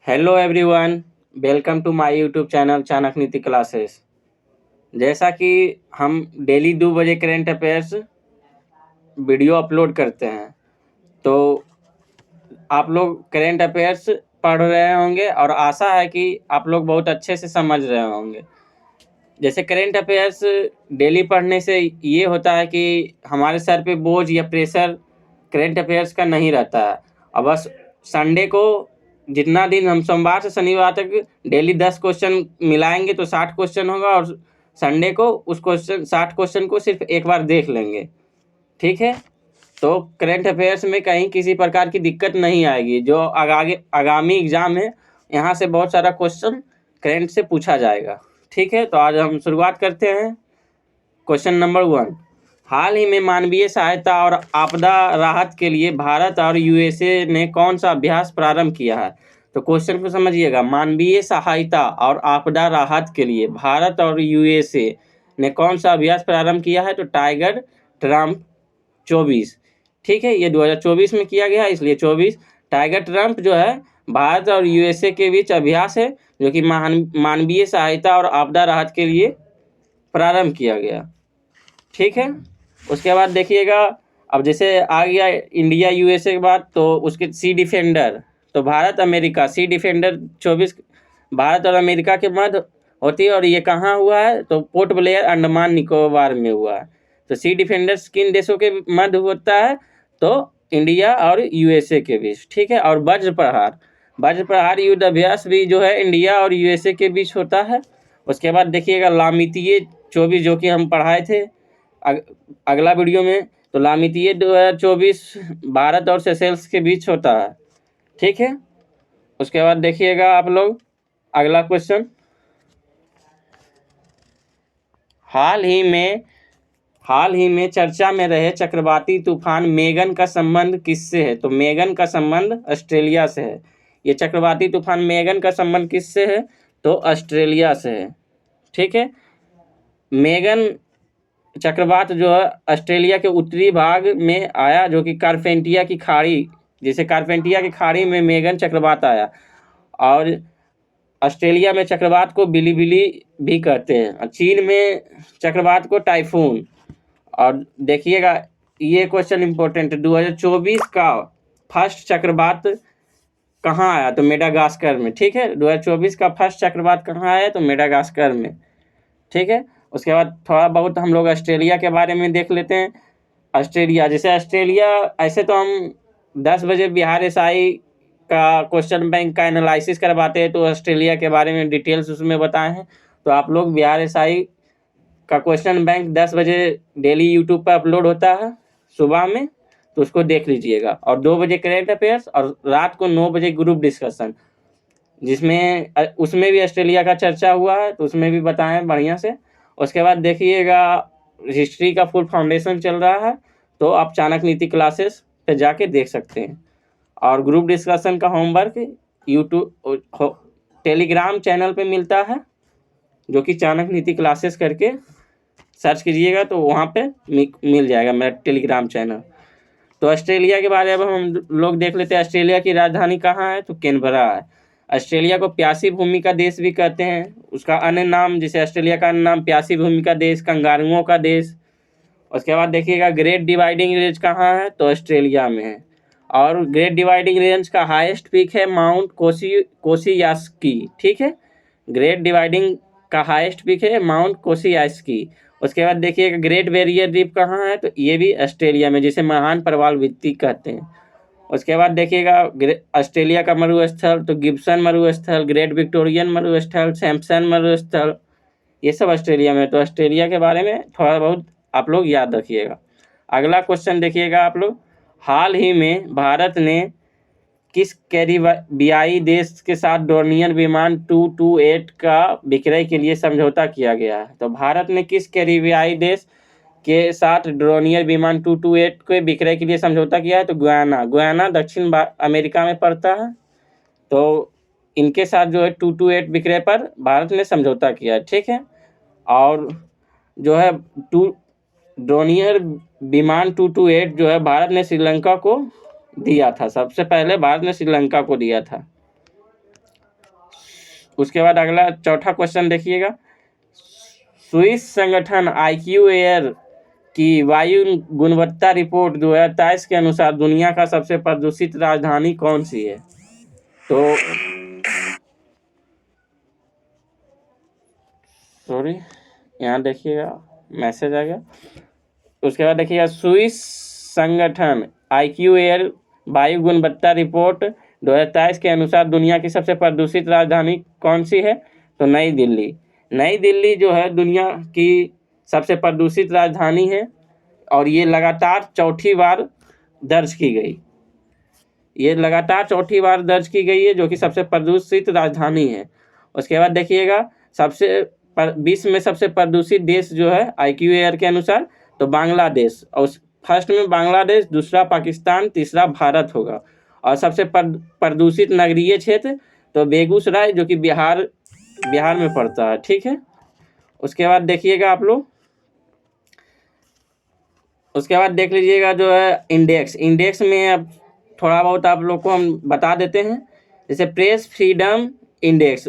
Hello everyone, welcome to my YouTube channel Chanakya Niti classes. जैसा कि हम डेली 2 बजे करेंट अफेयर्स वीडियो अपलोड करते हैं, तो आप लोग करेंट अफेयर्स पढ़ रहे होंगे और आशा है कि आप लोग बहुत अच्छे से समझ रहे होंगे। जैसे करेंट अफेयर्स डेली पढ़ने से ये होता है कि हमारे सर पे बोझ या प्रेशर करेंट अफेयर्स का नहीं रहता है। और बस संडे को जितना दिन हम सोमवार से शनिवार तक डेली 10 क्वेश्चन मिलाएंगे तो 60 क्वेश्चन होगा, और संडे को उस 60 क्वेश्चन को सिर्फ एक बार देख लेंगे। ठीक है, तो करेंट अफेयर्स में कहीं किसी प्रकार की दिक्कत नहीं आएगी। जो आगामी एग्जाम है, यहाँ से बहुत सारा क्वेश्चन करेंट से पूछा जाएगा। ठीक है, तो आज हम शुरुआत करते हैं। क्वेश्चन नंबर 1, हाल ही में मानवीय सहायता और आपदा राहत के लिए भारत और यूएसए ने कौन सा अभ्यास प्रारंभ किया है? तो क्वेश्चन को समझिएगा, मानवीय सहायता और आपदा राहत के लिए भारत और यूएसए ने कौन सा अभ्यास प्रारंभ किया है? तो टाइगर ट्रम्प 24। ठीक है, ये 2024 में किया गया, इसलिए 24। टाइगर ट्रम्प जो है भारत और यूएसए के बीच अभ्यास है, जो कि मानवीय सहायता और आपदा राहत के लिए प्रारंभ किया गया। ठीक है, उसके बाद देखिएगा, अब जैसे आ गया इंडिया यूएसए के बाद, तो उसके सी डिफेंडर, तो Bharat America sea defender 24 Bharat और अमेरिका के मध्य होती है। और ये कहाँ हुआ है? तो पोर्ट ब्लेयर अंडमान निकोबार में हुआ है। तो सी डिफेंडर्स किन देशों के मध्य होता है? तो इंडिया और यूएसए के बीच। ठीक है, और वज्र प्रहार युद्ध अभ्यास भी जो है इंडिया और यूएसए के बीच होता है। उसके बाद देखिएगा लामितीय 24, जो कि हम पढ़ाए थे अगला वीडियो में। तो लामितीय 2024 भारत और सेशेल्स के बीच होता है। ठीक है, उसके बाद देखिएगा आप लोग अगला क्वेश्चन, हाल ही में चर्चा में रहे चक्रवाती तूफान मेगन का संबंध किससे है? तो मेगन का संबंध ऑस्ट्रेलिया से है। ये चक्रवाती तूफान मेगन का संबंध किससे है? तो ऑस्ट्रेलिया से है। ठीक है, मेगन चक्रवात जो है ऑस्ट्रेलिया के उत्तरी भाग में आया, जो कि कारपेंटिया की खाड़ी, जैसे कारपेंटिया की खाड़ी में मेगन चक्रवात आया। और ऑस्ट्रेलिया में चक्रवात को बिलीबिली भी कहते हैं, और चीन में चक्रवात को टाइफून। और देखिएगा ये क्वेश्चन इंपॉर्टेंट है, 2024 का फर्स्ट चक्रवात कहाँ आया? तो मेडागास्कर में। ठीक है, 2024 का फर्स्ट चक्रवात कहाँ आया? तो मेडागास्कर में। ठीक है, उसके बाद थोड़ा बहुत हम लोग ऑस्ट्रेलिया के बारे में देख लेते हैं। ऑस्ट्रेलिया, जैसे ऑस्ट्रेलिया, ऐसे तो हम 10 बजे बिहार एसआई का क्वेश्चन बैंक का एनालिसिस करवाते हैं, तो ऑस्ट्रेलिया के बारे में डिटेल्स उसमें बताए हैं। तो आप लोग बिहार एसआई का क्वेश्चन बैंक 10 बजे डेली यूट्यूब पर अपलोड होता है सुबह में, तो उसको देख लीजिएगा। और 2 बजे करेंट अफेयर्स, और रात को 9 बजे ग्रुप डिस्कशन, जिसमें उसमें भी ऑस्ट्रेलिया का चर्चा हुआ है, तो उसमें भी बताएं बढ़िया से। उसके बाद देखिएगा हिस्ट्री का फुल फाउंडेशन चल रहा है, तो आप चाणक्य नीति क्लासेस पे जाके देख सकते हैं। और ग्रुप डिस्कशन का होमवर्क यूट्यूब टेलीग्राम चैनल पे मिलता है, जो कि चाणक्य नीति क्लासेस करके सर्च कीजिएगा तो वहाँ पे मिल जाएगा मेरा टेलीग्राम चैनल। तो ऑस्ट्रेलिया के बारे में हम लोग देख लेते हैं। ऑस्ट्रेलिया की राजधानी कहाँ है? तो कैनबरा है। ऑस्ट्रेलिया को प्यासी भूमि का देश भी कहते हैं। उसका अन्य नाम, जैसे ऑस्ट्रेलिया का अन्य नाम प्यासी भूमि का देश, कंगारुओं का देश। उसके बाद देखिएगा ग्रेट डिवाइडिंग रेंज कहाँ है? तो ऑस्ट्रेलिया में है। और ग्रेट डिवाइडिंग रेंज का हाईएस्ट पीक है माउंट कोसियास्की। ठीक है, ग्रेट डिवाइडिंग का हाईएस्ट पीक है माउंट कोसियास्की। उसके बाद देखिएगा ग्रेट बैरियर रीफ कहाँ है? तो ये भी ऑस्ट्रेलिया में, जिसे महान प्रवाल भित्ति कहते हैं। उसके बाद देखिएगा ऑस्ट्रेलिया का मरुस्थल, तो गिब्सन मरुस्थल, ग्रेट विक्टोरियन मरुस्थल, सैम्पसन मरुस्थल, ये सब ऑस्ट्रेलिया में। तो ऑस्ट्रेलिया के बारे में थोड़ा बहुत आप लोग याद रखिएगा। अगला क्वेश्चन देखिएगा आप लोग, हाल ही में भारत ने किस कैरिबियाई देश के साथ डोर्नियर विमान 228 का विक्रय के लिए समझौता किया गया है? तो भारत ने किस कैरिबियाई देश के साथ ड्रोनियर विमान 228 के विक्रय के लिए समझौता किया है? तो गुयाना दक्षिण अमेरिका में पड़ता है। तो इनके साथ जो है 228 विक्रय पर भारत ने समझौता किया है। ठीक है, और जो है ड्रोनियर विमान 228 जो है भारत ने श्रीलंका को दिया था। सबसे पहले भारत ने श्रीलंका को दिया था। उसके बाद अगला चौथा क्वेश्चन देखिएगा, स्विस संगठन IQ एयर की वायु गुणवत्ता रिपोर्ट 2023 के अनुसार दुनिया का सबसे प्रदूषित राजधानी कौन सी है? तो सॉरी, यहाँ देखिएगा मैसेज आ गया। उसके बाद देखिएगा, स्विस संगठन IQ एयर वायु गुणवत्ता रिपोर्ट 2023 के अनुसार दुनिया की सबसे प्रदूषित राजधानी कौन सी है? तो नई दिल्ली। नई दिल्ली जो है दुनिया की सबसे प्रदूषित राजधानी है और ये लगातार चौथी बार दर्ज की गई। ये लगातार चौथी बार दर्ज की गई है जो कि सबसे प्रदूषित राजधानी है। उसके बाद देखिएगा, विश्व में सबसे प्रदूषित देश जो है IQ एयर के अनुसार, तो बांग्लादेश, और फर्स्ट में बांग्लादेश, दूसरा पाकिस्तान, तीसरा भारत होगा। और सबसे प्रदूषित नगरीय क्षेत्र तो बेगूसराय जो कि बिहार में पड़ता है। ठीक है, उसके बाद देखिएगा आप लोग, उसके बाद देख लीजिएगा जो है इंडेक्स में अब थोड़ा बहुत आप लोग को हम बता देते हैं। जैसे प्रेस फ्रीडम इंडेक्स,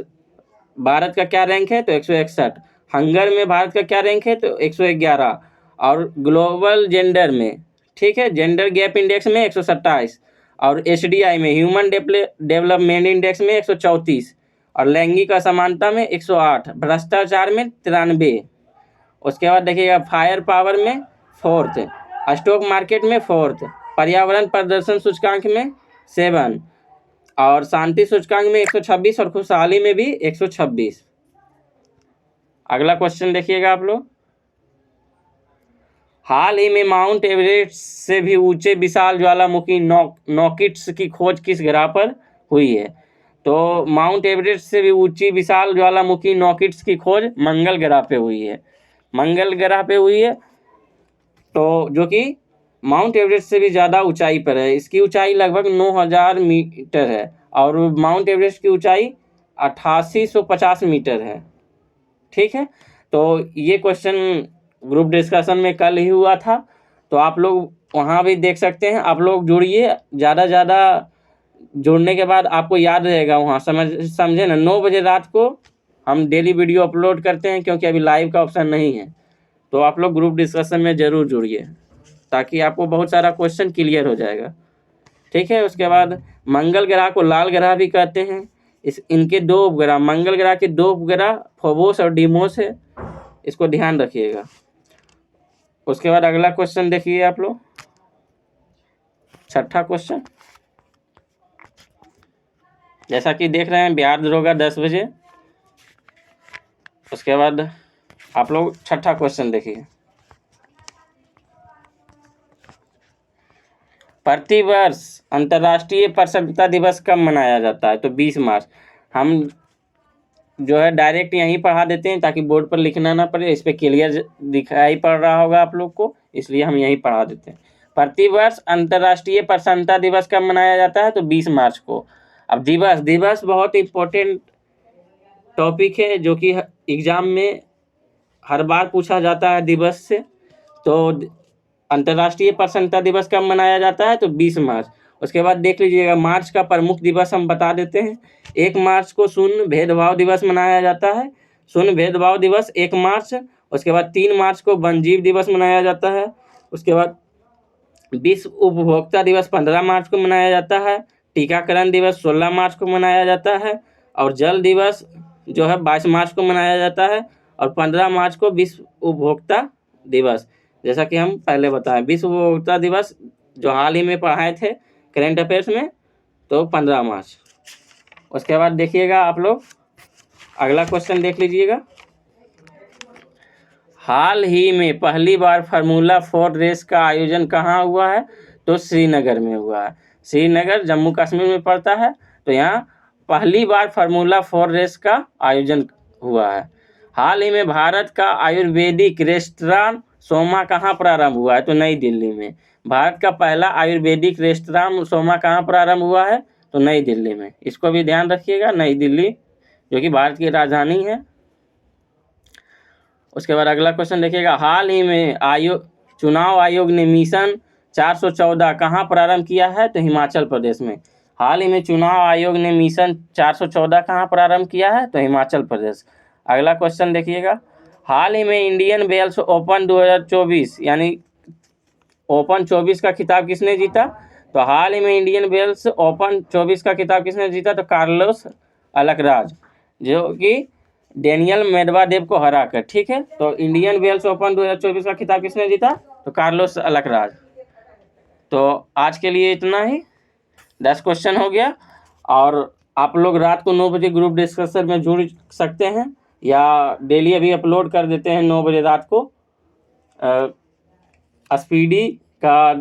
भारत का क्या रैंक है? तो 161। हंगर में भारत का क्या रैंक है? तो 111। और ग्लोबल जेंडर में, ठीक है, जेंडर गैप इंडेक्स में 127। और HDI में, ह्यूमन डेवलपमेंट इंडेक्स में 134। और लैंगिक असमानता में 108। भ्रष्टाचार में 93। उसके बाद देखिएगा, फायर पावर में 4th, स्टॉक मार्केट में 4th, पर्यावरण प्रदर्शन सूचकांक में 7, और शांति सूचकांक में 126, और खुशहाली में भी 126। अगला क्वेश्चन देखिएगा आप लोग, हाल ही में माउंट एवरेस्ट से भी ऊंचे विशाल ज्वालामुखी नॉकिड्स की खोज किस ग्रह पर हुई है? तो माउंट एवरेस्ट से भी ऊंची विशाल ज्वालामुखी नॉकिड्स की खोज मंगल ग्रह पे हुई है। मंगल ग्रह पे हुई है, तो जो कि माउंट एवरेस्ट से भी ज़्यादा ऊंचाई पर है। इसकी ऊंचाई लगभग 9000 मीटर है और माउंट एवरेस्ट की ऊंचाई 8850 मीटर है। ठीक है, तो ये क्वेश्चन ग्रुप डिस्कशन में कल ही हुआ था, तो आप लोग वहाँ भी देख सकते हैं। आप लोग जुड़िए, ज़्यादा जुड़ने के बाद आपको याद रहेगा। वहाँ समझे ना, 9 बजे रात को हम डेली वीडियो अपलोड करते हैं, क्योंकि अभी लाइव का ऑप्शन नहीं है। तो आप लोग ग्रुप डिस्कशन में ज़रूर जुड़िए ताकि आपको बहुत सारा क्वेश्चन क्लियर हो जाएगा। ठीक है, उसके बाद मंगल ग्रह को लाल ग्रह भी कहते हैं। इनके 2 उपग्रह, मंगल ग्रह के 2 उपग्रह फोबोस और डीमोस है, इसको ध्यान रखिएगा। उसके बाद अगला क्वेश्चन देखिए आप लोग, छठा क्वेश्चन, जैसा कि देख रहे हैं बिहार दरोगा 10 बजे। उसके बाद आप लोग छठा क्वेश्चन देखिए, प्रतिवर्ष अंतर्राष्ट्रीय प्रसन्नता दिवस कब मनाया जाता है? तो 20 मार्च। हम जो है डायरेक्ट यहीं पढ़ा देते हैं ताकि बोर्ड पर लिखना ना पड़े, इस पर क्लियर दिखाई पड़ रहा होगा आप लोग को, इसलिए हम यहीं पढ़ा देते हैं। प्रतिवर्ष अंतर्राष्ट्रीय प्रसन्नता दिवस कब मनाया जाता है? तो 20 मार्च को। अब दिवस बहुत इम्पोर्टेंट टॉपिक है जो कि एग्जाम में हर बार पूछा जाता है दिवस से। तो अंतर्राष्ट्रीय प्रसन्नता दिवस कब मनाया जाता है? तो 20 मार्च। उसके बाद देख लीजिएगा, मार्च का प्रमुख दिवस हम बता देते हैं। 1 मार्च को शून्य भेदभाव दिवस मनाया जाता है, शून्य भेदभाव दिवस 1 मार्च। उसके बाद 3 मार्च को वन्यजीव दिवस मनाया जाता है। उसके बाद विश्व उपभोक्ता दिवस 15 मार्च को मनाया जाता है। टीकाकरण दिवस 16 मार्च को मनाया जाता है। और जल दिवस जो है 22 मार्च को मनाया जाता है। और 15 मार्च को विश्व उपभोक्ता दिवस, जैसा कि हम पहले बताएं, विश्व उपभोक्ता दिवस जो हाल ही में पढ़ाए थे करेंट अफेयर्स में, तो 15 मार्च। उसके बाद देखिएगा आप लोग, अगला क्वेश्चन देख लीजिएगा, हाल ही में पहली बार फार्मूला 4 रेस का आयोजन कहाँ हुआ है? तो श्रीनगर में हुआ है। श्रीनगर जम्मू कश्मीर में पड़ता है, तो यहाँ पहली बार फार्मूला 4 रेस का आयोजन हुआ है। हाल ही में भारत का आयुर्वेदिक रेस्टोरां सोमा कहाँ प्रारंभ हुआ है? तो नई दिल्ली में। भारत का पहला आयुर्वेदिक रेस्टोरां सोमा कहाँ प्रारंभ हुआ है? तो नई दिल्ली में। इसको भी ध्यान रखिएगा, नई दिल्ली जो कि भारत की राजधानी है। उसके बाद अगला क्वेश्चन देखिएगा, हाल ही में चुनाव आयोग ने मिशन 414 कहाँ प्रारंभ किया है? तो हिमाचल प्रदेश में। हाल ही में चुनाव आयोग ने मिशन 414 कहाँ प्रारंभ किया है? तो हिमाचल प्रदेश। अगला क्वेश्चन देखिएगा, हाल ही में इंडियन वेल्स ओपन 2024 यानी ओपन 24 का खिताब किसने जीता? तो हाल ही में इंडियन वेल्स ओपन 24 का खिताब किसने जीता? तो कार्लोस अलकराज, जो कि डेनियल मेदवेदेव को हरा कर। ठीक है, तो इंडियन वेल्स ओपन 2024 का खिताब किसने जीता? तो कार्लोस अलकराज। तो आज के लिए इतना ही, 10 क्वेश्चन हो गया। और आप लोग रात को 9 बजे ग्रुप डिस्कशन में जुड़ सकते हैं, या डेली अभी अपलोड कर देते हैं 9 बजे रात को स्पीडी का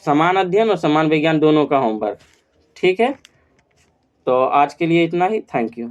समान अध्ययन और समान विज्ञान दोनों का होमवर्क। ठीक है, तो आज के लिए इतना ही। Thank you.